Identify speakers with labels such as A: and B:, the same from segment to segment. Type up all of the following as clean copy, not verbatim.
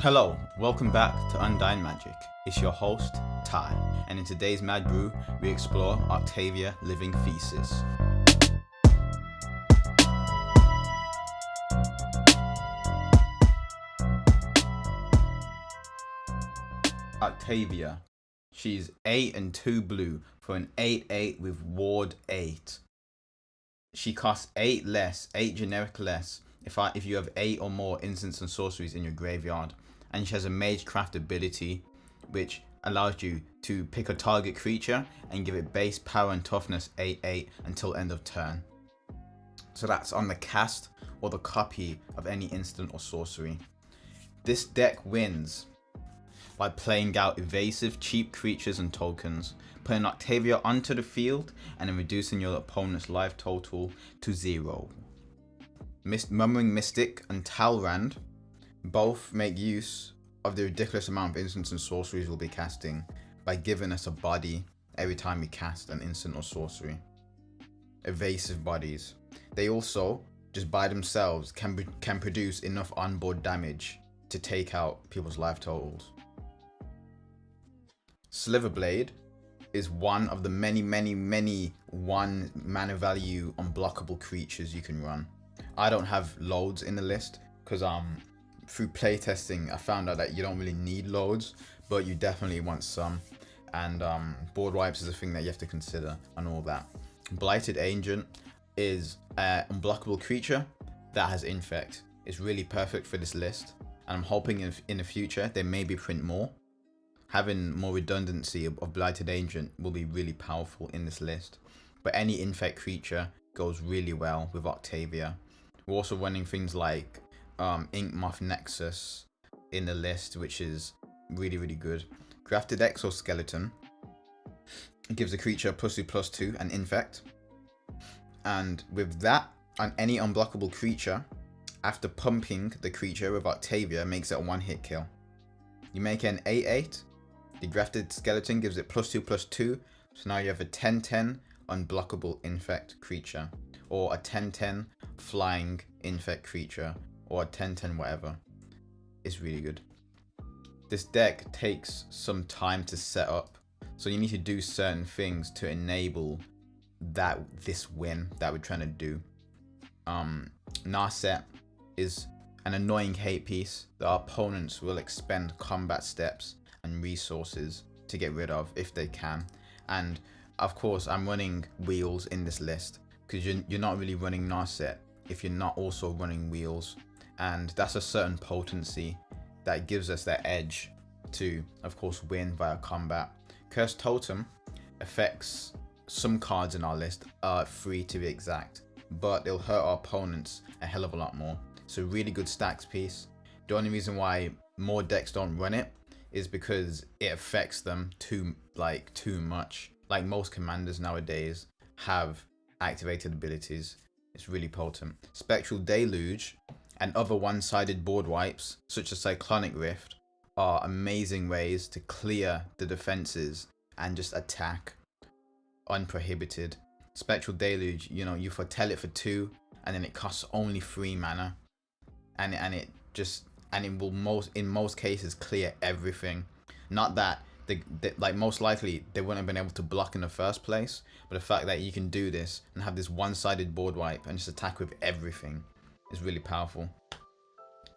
A: Hello, welcome back to Undying Magic. It's your host, Ty, and in today's Mad Brew, we explore Octavia Living Thesis. Octavia. She's 8 and 2 blue for an 8/8 with ward 8. She costs 8 less, 8 generic less if you have 8 or more instants and sorceries in your graveyard. And she has a Magecraft ability which allows you to pick a target creature and give it base power and toughness 8/8 until end of turn. So that's on the cast or the copy of any instant or sorcery. This deck wins by playing out evasive, cheap creatures and tokens, putting Octavia onto the field and then reducing your opponent's life total to 0. Murmuring Mystic and Talrand both make use of the ridiculous amount of instants and sorceries we'll be casting by giving us a body every time we cast an instant or sorcery. Evasive bodies. They also, just by themselves, can produce enough onboard damage to take out people's life totals. Sliverblade is one of the many 1 mana value unblockable creatures you can run. I don't have loads in the list because through playtesting I found out that you don't really need loads, but you definitely want some, and board wipes is a thing that you have to consider and all that. Blighted Agent is an unblockable creature that has Infect. It's really perfect for this list, and I'm hoping in the future they maybe print more. Having more redundancy of Blighted Agent will be really powerful in this list, but any Infect creature goes really well with Octavia. We're also running things like Inkmoth Nexus in the list, which is really good. Grafted Exoskeleton gives a creature +2/+2 and Infect, and with that, on any unblockable creature, after pumping the creature with Octavia, makes it a 1-hit kill. You make it an 8/8. The Grafted Skeleton gives it +2/+2, so now you have a 10/10 unblockable Infect creature, or a 10/10 flying Infect creature, or a 10/10 whatever. It's really good. This deck takes some time to set up, so you need to do certain things to enable this win that we're trying to do. Narset is an annoying hate piece that our opponents will expend combat steps and resources to get rid of if they can. And of course I'm running wheels in this list because you're not really running Narset if you're not also running wheels, and that's a certain potency that gives us that edge to of course win via combat. Cursed Totem affects some cards in our list, 3 to be exact, but it'll hurt our opponents a hell of a lot more. So really good stacks piece. The only reason why more decks don't run it is because it affects them too much. Like most commanders nowadays have activated abilities. It's really potent. Spectral Deluge and other one-sided board wipes such as Cyclonic Rift are amazing ways to clear the defenses and just attack unprohibited. Spectral Deluge, you foretell it for 2 and then it costs only 3 mana, and it will in most cases clear everything. Not that like most likely they wouldn't have been able to block in the first place, but the fact that you can do this and have this one-sided board wipe and just attack with everything is really powerful.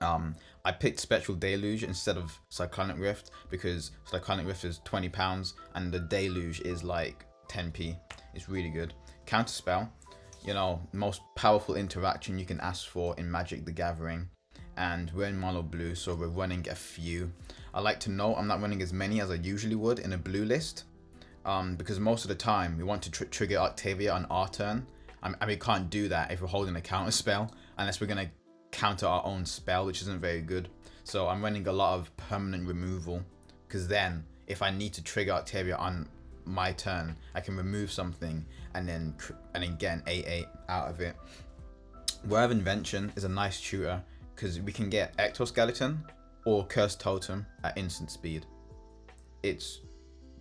A: I picked Spectral Deluge instead of Cyclonic Rift because Cyclonic Rift is £20 and the Deluge is like 10p. It's really good. Counterspell, most powerful interaction you can ask for in Magic the Gathering, and we're in mono blue, so we're running a few. I like to note I'm not running as many as I usually would in a blue list, because most of the time we want to trigger Octavia on our turn, and we can't do that if we're holding a counter spell unless we're going to counter our own spell, which isn't very good. So I'm running a lot of permanent removal, because then if I need to trigger Octavia on my turn, I can remove something and then get an 8/8 out of it. Word of Invention is a nice tutor because we can get Exoskeleton or Cursed Totem at instant speed. It's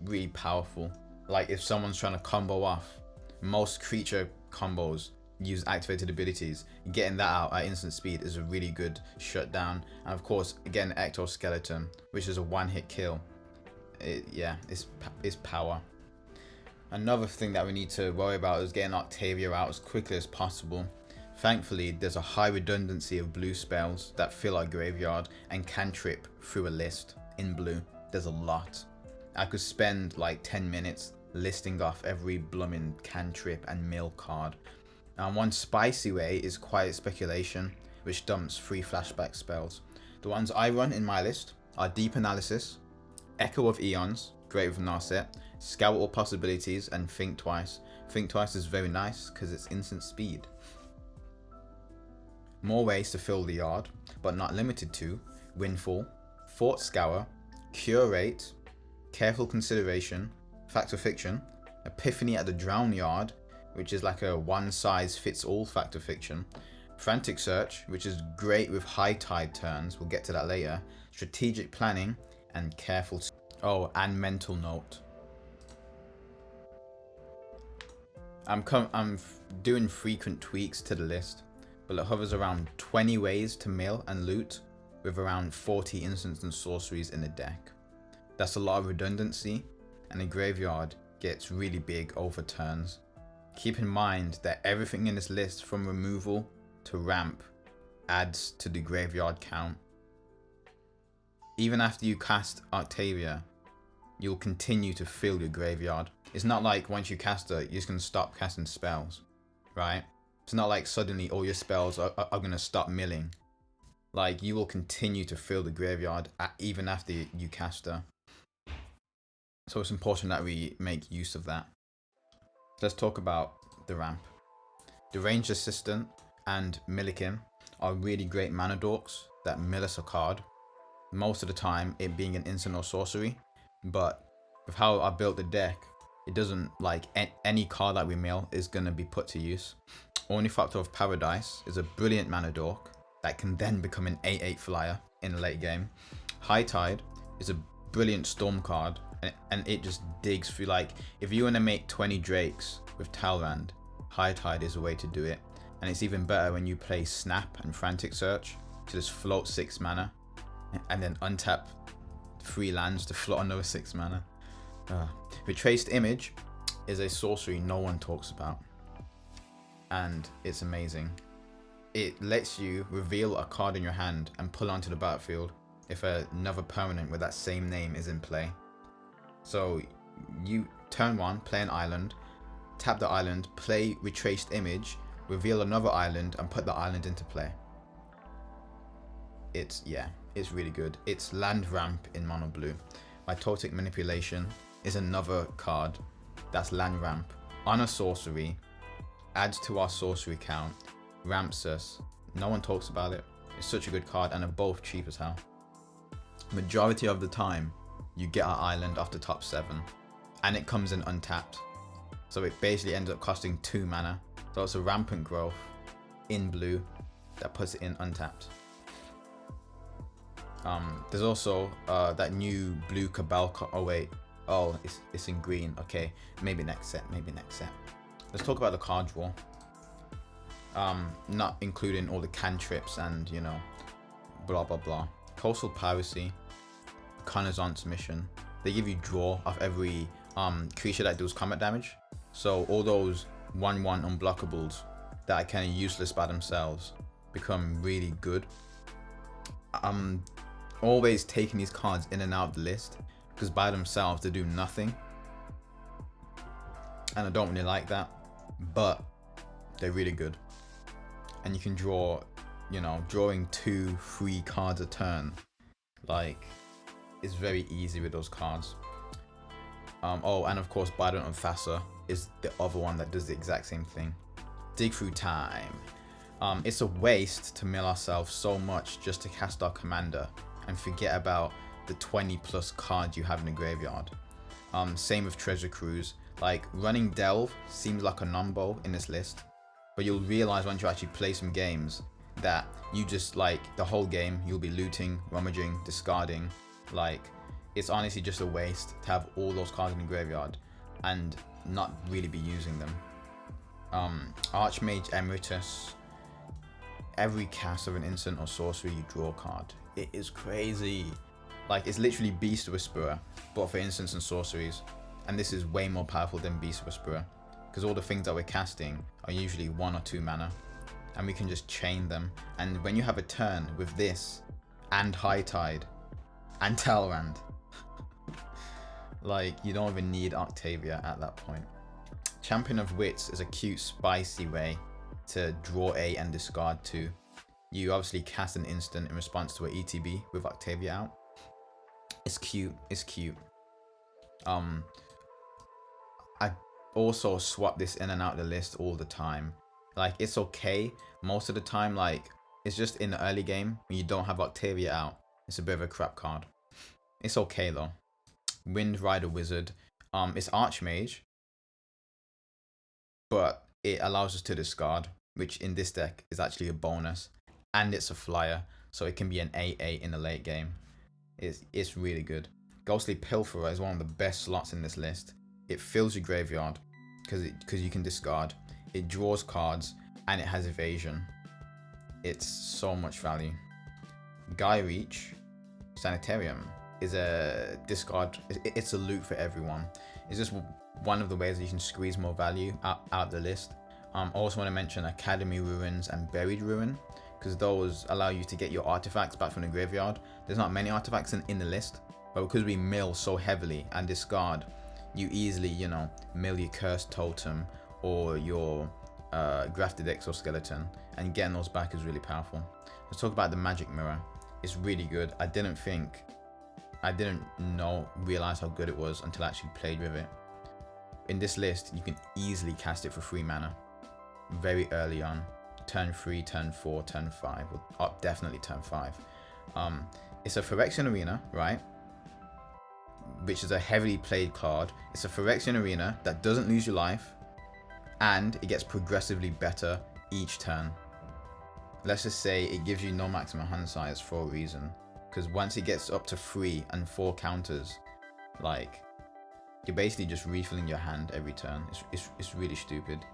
A: really powerful. Like if someone's trying to combo off, most creature combos use activated abilities, getting that out at instant speed is a really good shutdown. And of course, again, Ectoskeleton, which is a one-hit kill. It's power. Another thing that we need to worry about is getting Octavia out as quickly as possible. Thankfully, there's a high redundancy of blue spells that fill our graveyard and cantrip through a list in blue. There's a lot. I could spend like 10 minutes listing off every blooming cantrip and mill card. And one spicy way is Quiet Speculation, which dumps 3 flashback spells. The ones I run in my list are Deep Analysis, Echo of Eons, great with Narset, Scout All Possibilities, and Think Twice. Think Twice is very nice because it's instant speed. More ways to fill the yard, but not limited to: Windfall, Fort Scour, Curate, Careful Consideration, Fact or Fiction, Epiphany at the Drown Yard, which is like a one-size-fits-all Fact or Fiction, Frantic Search, which is great with high tide turns, we'll get to that later, Strategic Planning, and Careful... Oh, and Mental Note. I'm doing frequent tweaks to the list, but it hovers around 20 ways to mill and loot, with around 40 instants and sorceries in the deck. That's a lot of redundancy, and the graveyard gets really big over turns. Keep in mind that everything in this list from removal to ramp adds to the graveyard count. Even after you cast Octavia, you'll continue to fill your graveyard. It's not like once you cast her, you're just going to stop casting spells, right? It's not like suddenly all your spells are going to stop milling. Like, you will continue to fill the graveyard even after you cast her. So it's important that we make use of that. Let's talk about the ramp. The Ranged Assistant and Millikin are really great mana dorks that mill us a card. Most of the time it being an instant or sorcery, but with how I built the deck, it doesn't, like, any card that we mill is going to be put to use. Ornithopter of Paradise is a brilliant mana dork that can then become an 8/8 flyer in the late game. High Tide is a brilliant storm card, and it just digs through. Like, if you want to make 20 Drakes with Talrand, High Tide is a way to do it. And it's even better when you play Snap and Frantic Search to just float 6 mana and then untap 3 lands to float another 6 mana. Retraced Image is a sorcery no one talks about, and it's amazing. It lets you reveal a card in your hand and pull onto the battlefield if another permanent with that same name is in play. So you turn 1, play an island, tap the island, play Retraced Image, reveal another island, and put the island into play. It's really good. It's land ramp in mono blue. Mitotic Manipulation is another card that's land ramp on a sorcery, adds to our sorcery count, ramps us. No one talks about it. It's such a good card, and they're both cheap as hell. Majority of the time you get our island off the top 7 and it comes in untapped, so it basically ends up costing 2 mana. So it's a rampant growth in blue that puts it in untapped. There's also that new blue Cabal it's in green. Okay, maybe next set. Let's talk about the card draw. Not including all the cantrips and, you know, blah blah blah. Coastal Piracy, Connaissance Mission. They give you draw of every creature that does combat damage. So all those 1/1 unblockables that are kind of useless by themselves become really good. I'm always taking these cards in and out of the list because by themselves they do nothing, and I don't really like that, but they're really good. And you can draw, you know, drawing 2-3 cards a turn, like, it's very easy with those cards. Oh, and of course Bident of Thassa is the other one that does the exact same thing. Dig Through Time. It's a waste to mill ourselves so much just to cast our commander and forget about the 20+ cards you have in the graveyard. Same with Treasure Cruise. Like, running Delve seems like a numbo in this list, but you'll realize once you actually play some games that you just, like, the whole game you'll be looting, rummaging, discarding. Like, it's honestly just a waste to have all those cards in the graveyard and not really be using them. Archmage Emeritus. Every cast of an instant or sorcery, you draw a card. It is crazy. Like, it's literally Beast Whisperer, but for instants and sorceries. And this is way more powerful than Beast Whisperer, because all the things that we're casting are usually 1 or 2 mana, and we can just chain them. And when you have a turn with this, and High Tide, and Talrand, like, you don't even need Octavia at that point. Champion of Wits is a cute, spicy way to draw a and discard 2. You obviously cast an instant in response to an ETB with Octavia out. It's cute. It's cute. I also swap this in and out of the list all the time. Like, it's okay most of the time. Like, it's just in the early game when you don't have Octavia out, it's a bit of a crap card. It's okay though. Wind Rider Wizard. It's Archmage, but it allows us to discard, which in this deck is actually a bonus, and it's a flyer, so it can be an 8/8 in the late game. It's really good. Ghostly Pilferer is one of the best slots in this list. It fills your graveyard because you can discard. It draws cards and it has evasion. It's so much value. Guy Reach Sanitarium is a discard. It's a loot for everyone. It's just one of the ways that you can squeeze more value out of the list. I also want to mention Academy Ruins and Buried Ruin, because those allow you to get your artifacts back from the graveyard. There's not many artifacts in the list, but because we mill so heavily and discard, you easily, you know, mill your Cursed Totem or your Grafted Exoskeleton, and getting those back is really powerful. Let's talk about the Magic Mirror. It's really good. I didn't realize how good it was until I actually played with it. In this list, you can easily cast it for 3 mana very early on. Turn 3, turn 4, turn 5, or definitely turn 5. It's a Phyrexian Arena, right? Which is a heavily played card. It's a Phyrexian Arena that doesn't lose your life, and it gets progressively better each turn. Let's just say it gives you no maximum hand size for a reason, because once it gets up to 3 and 4 counters, like, you're basically just refilling your hand every turn. It's really stupid.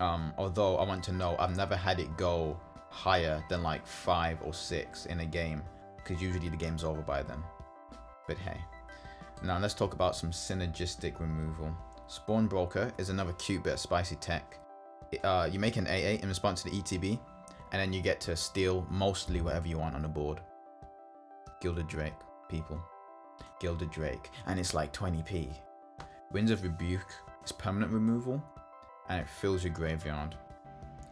A: Although I want to know, I've never had it go higher than like 5 or 6 in a game, because usually the game's over by then. But hey. Now let's talk about some synergistic removal. Spawn Broker is another cute bit of spicy tech. You make an 8/8 in response to the ETB, and then you get to steal mostly whatever you want on the board. Gilded Drake, people. Gilded Drake, and it's like 20p. Winds of Rebuke is permanent removal, and it fills your graveyard.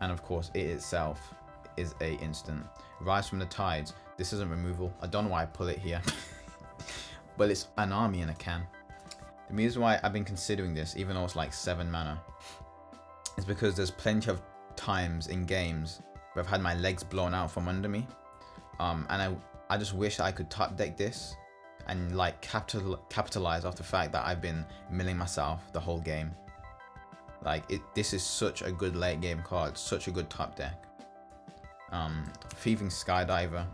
A: And of course, it itself is a instant. Rise from the Tides. This isn't removal. I don't know why I pull it here. But it's an army in a can. The reason why I've been considering this, even though it's like 7 mana, is because there's plenty of times in games where I've had my legs blown out from under me. And I just wish I could top deck this and like capitalize off the fact that I've been milling myself the whole game. Like, this is such a good late game card, such a good top deck. Thieving Skydiver.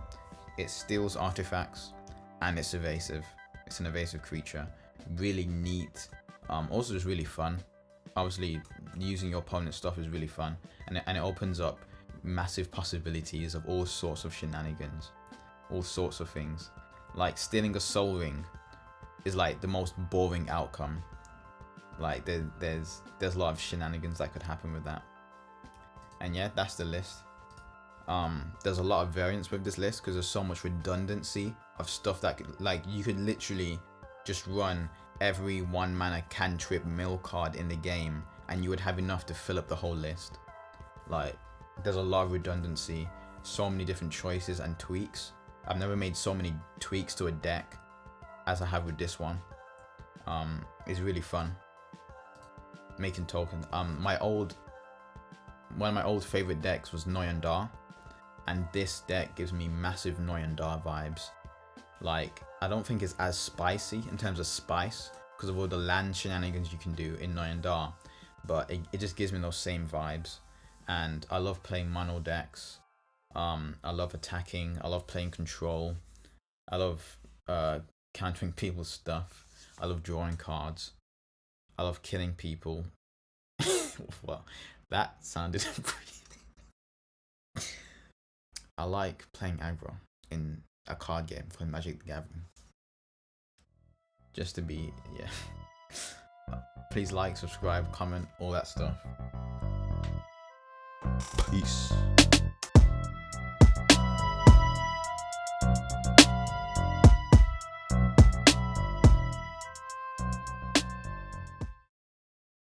A: It steals artifacts and it's evasive. It's an evasive creature. Really neat. Also just really fun. Obviously, using your opponent's stuff is really fun, and it opens up massive possibilities of all sorts of shenanigans, all sorts of things. Like, stealing a Soul Ring is like the most boring outcome. Like, there's a lot of shenanigans that could happen with that. And yeah, that's the list. There's a lot of variance with this list because there's so much redundancy of stuff that you could literally just run every 1 mana cantrip mill card in the game and you would have enough to fill up the whole list. Like, there's a lot of redundancy, so many different choices and tweaks. I've never made so many tweaks to a deck as I have with this one. It's really fun making tokens. One of my old favorite decks was Noyandar, and this deck gives me massive Noyandar vibes. Like, I don't think it's as spicy in terms of spice because of all the land shenanigans you can do in Noyandar, but it just gives me those same vibes. And I love playing mono decks. I love attacking. I love playing control. I love countering people's stuff. I love drawing cards. I love killing people Well, that sounded I like playing aggro in a card game called Magic the Gathering. Just to be, yeah. Please like, subscribe, comment, all that stuff. Peace.